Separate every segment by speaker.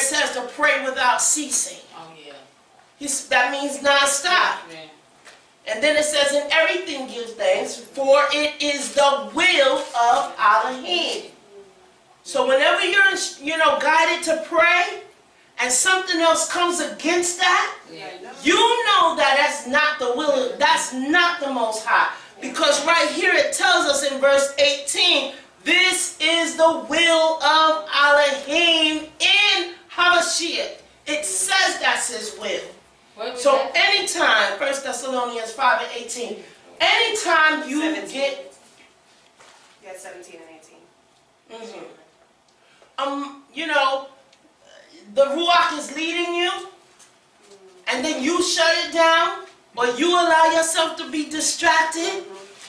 Speaker 1: says to pray without ceasing.
Speaker 2: Oh, yeah.
Speaker 1: That means non-stop.
Speaker 2: Yeah.
Speaker 1: And then it says, in everything give thanks, for it is the will of Elohim. So whenever you're, guided to pray, and something else comes against that, you know that that's not the will, that's not the Most High. Because right here it tells us in verse 18, this is the will of Elohim in Hamashiach. It says that's his will. So anytime, 1 Thessalonians 5:18, anytime you
Speaker 3: 17.
Speaker 1: get...
Speaker 3: Yeah, 17 and 18.
Speaker 1: The Ruach is leading you, and then you shut it down, or you allow yourself to be distracted,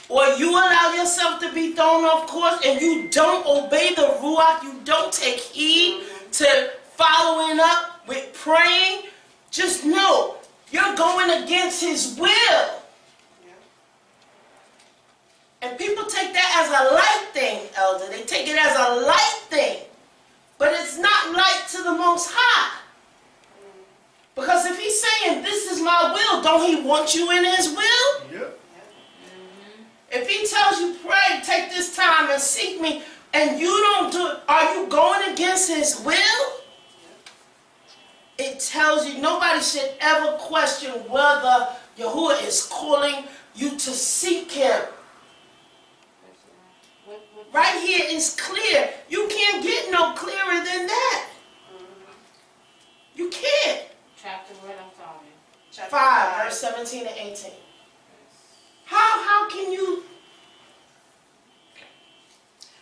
Speaker 1: or you allow yourself to be thrown off course, and you don't obey the Ruach, you don't take heed to following up with praying, just know you're going against his will. And people take that as a light thing, Elder. They take it as a light thing. But it's not light to the Most High. Because if he's saying, this is my will, don't he want you in his will?
Speaker 4: Yep.
Speaker 1: If he tells you, pray, take this time and seek me, and you don't do it, are you going against his will? It tells you, nobody should ever question whether Yahuah is calling you to seek him. Right here is clear. You can't get no clearer than that. You can't.
Speaker 2: Chapter what I'm talking.
Speaker 3: Chapter
Speaker 1: 5, verse 17 and 18. How can you...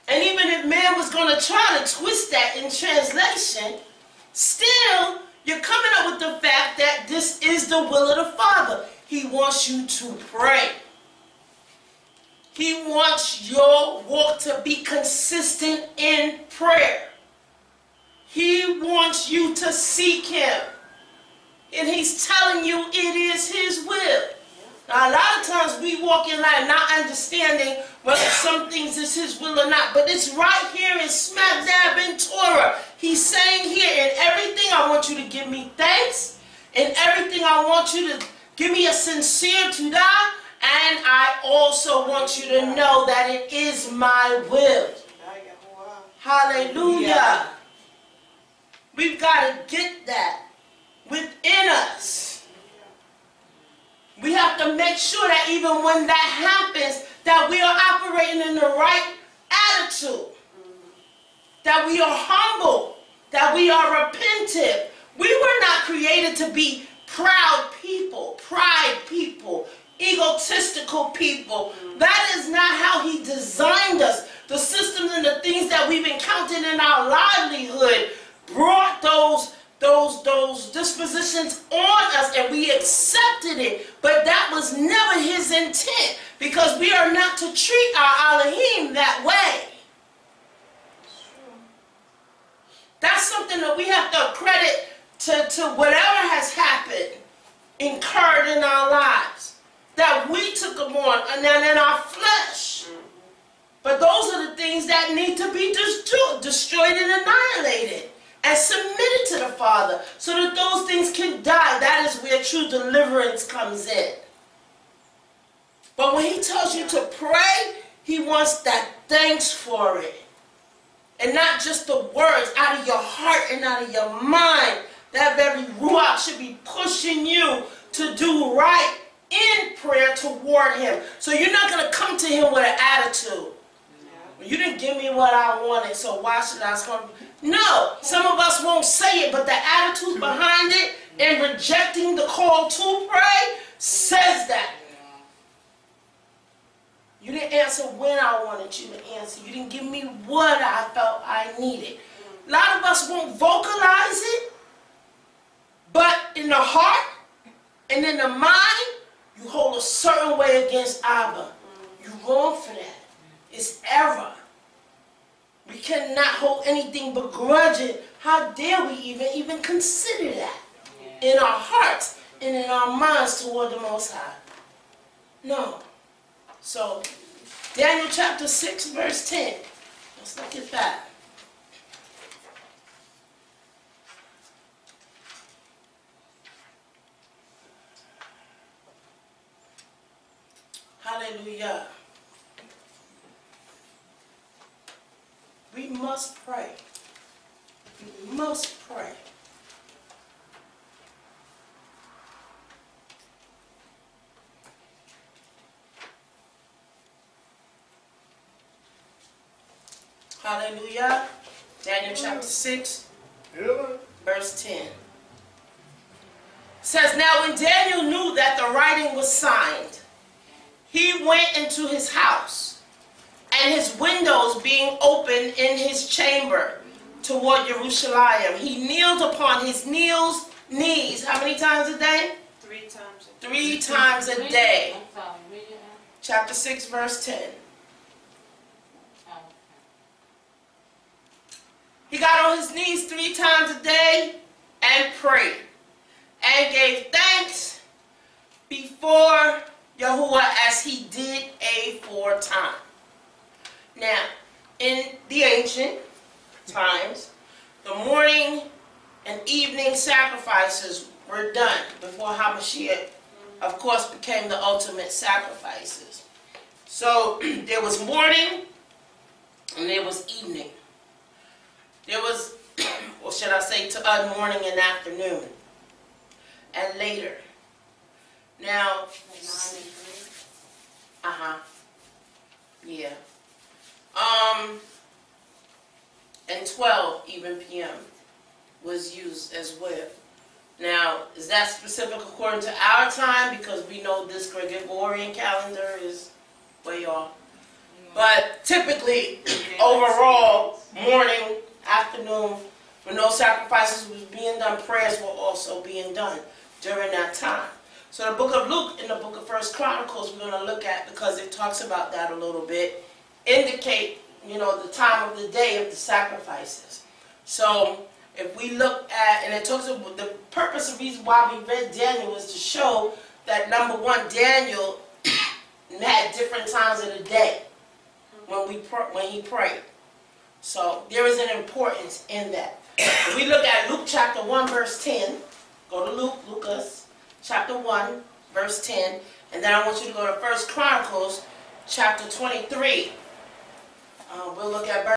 Speaker 1: And even if man was going to try to twist that in translation, still, you're coming up with the fact that this is the will of the Father. He wants you to pray. He wants your walk to be consistent in prayer. He wants you to seek him. And he's telling you it is his will. Now, a lot of times we walk in life not understanding whether some things is his will or not. But it's right here in smack dab in Torah. He's saying here, in everything I want you to give me thanks. In everything I want you to give me a sincere tudah. And I also want you to know that it is my will. Hallelujah. We've got to get that within us. We have to make sure that even when that happens, that we are operating in the right attitude. That we are humble. That we are repentant. We were not created to be proud people, pride people, egotistical people. That is not how he designed us. The systems and the things that we've encountered in our livelihood brought those dispositions on us, and we accepted it. But that was never his intent, because we are not to treat our Elohim that way. That's something that we have to credit to whatever has happened, incurred in our lives, that we took them on, and then in our flesh. But those are the things that need to be destroyed and annihilated and submitted to the Father, so that those things can die. That is where true deliverance comes in. But when he tells you to pray, he wants that thanks for it. And not just the words, out of your heart and out of your mind. That very Ruach should be pushing you to do right in prayer toward him. So you're not going to come to him with an attitude. You didn't give me what I wanted, so why should I come? No, some of us won't say it, but the attitude behind it and rejecting the call to pray says that. You didn't answer when I wanted you to answer. You didn't give me what I felt I needed. A lot of us won't vocalize it, but in the heart and in the mind, you hold a certain way against Ahabah. You're wrong for that. It's error. We cannot hold anything begrudging. How dare we even consider that in our hearts and in our minds toward the Most High? No. So, Daniel chapter 6, verse 10. Let's look at that. Hallelujah. We must pray. We must pray. Hallelujah. Daniel chapter 6, verse 10. Says, now when Daniel knew that the writing was signed, he went into his house, and his windows being open in his chamber toward Jerusalem, he kneeled upon his knees. How many times a day?
Speaker 3: 3 times.
Speaker 1: 3 times a day.
Speaker 2: I'm sorry, read it out.
Speaker 1: Chapter 6, verse 10.
Speaker 2: Oh,
Speaker 1: He got on his knees 3 times a day and prayed and gave thanks before Yahuah as he did aforetime. Now, in the ancient times, the morning and evening sacrifices were done before Hamashiach, of course, became the ultimate sacrifices. So there was morning and there was evening. There was, or should I say, morning and afternoon, and later. Now,
Speaker 2: like 9 and 3.
Speaker 1: yeah. And 12 even p.m. was used as well. Now, is that specific according to our time? Because we know this Gregorian calendar is way off. But typically, overall, morning, afternoon, when no sacrifices was being done, prayers were also being done during that time. So the book of Luke and the book of First Chronicles we're going to look at, because it talks about that a little bit, indicate, the time of the day of the sacrifices. So if we look at, and it talks about the purpose and reason why we read Daniel is to show that, number one, Daniel had different times of the day when he prayed. So there is an importance in that. If we look at Luke chapter 1 verse 10, go to Lucas chapter 1 verse 10, and then I want you to go to First Chronicles chapter 23. We'll look at verse